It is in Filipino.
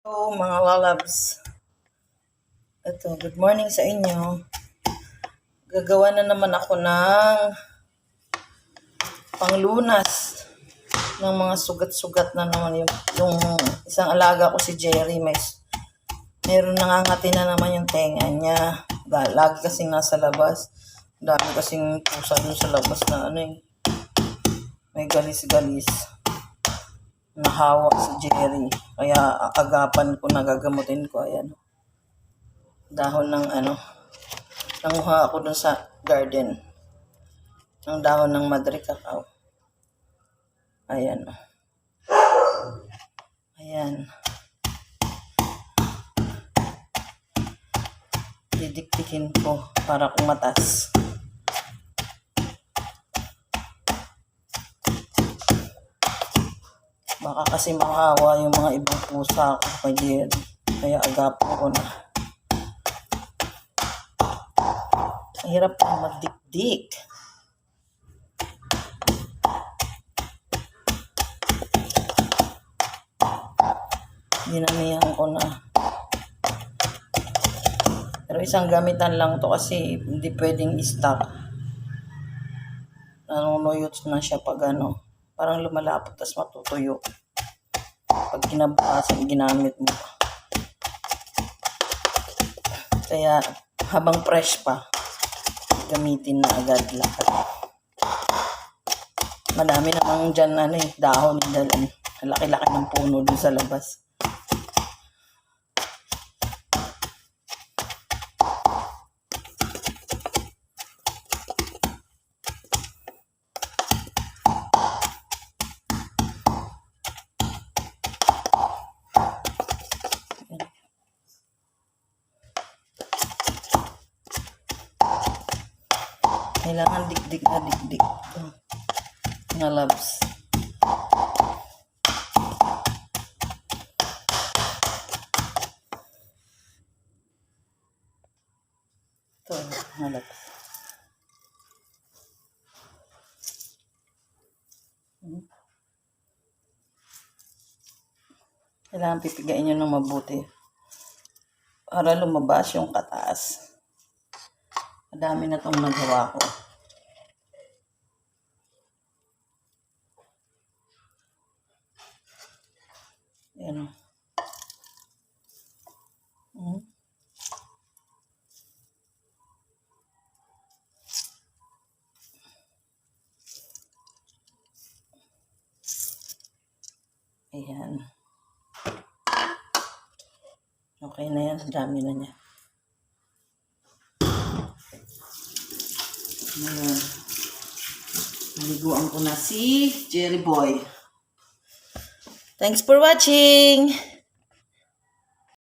Hello mga lalabs. Good morning sa inyo. Gagawa na naman ako ng panglunas ng mga sugat-sugat na naman yung isang alaga ko si Jerry. Meron nangangati na naman yung tenga niya. Lagi kasing nasa labas. Dami kasing pusa dun sa labas na may galis-galis. Nahawak si Jerry. Kaya agapan ko, nagagamutin ko. Ayan. Dahon ng nanguha ako dun sa garden. Ng dahon ng Madre Cacao. Ayan. Ayan. Didiktikin ko para kumatas. Baka kasi makawa yung mga ibang pusa ko kay Jerry. Kaya agapan ko na. Mahirap na magdikdik. Dinamihan ko na. Pero isang gamitan lang to kasi hindi pwedeng i-stock. Nanunuyot na siya pag parang lumalapot tas matutuyo. Pag kinabukasan, ginamit mo. Kaya habang fresh pa, gamitin na agad lahat. Madami namang dyan dahon dahil laki-laki ng puno dun sa labas. Kailangan dikdik na dikdik. Mga loves. Ito, mga loves. Kailangan pipigain nyo ng mabuti para lumabas yung kataas. Madami na itong nagawa ko. Ayan. Ayan. Okay na yan. Dami na niya. Ayan. Naliguan ko na si Jerry Boy. Thanks for watching!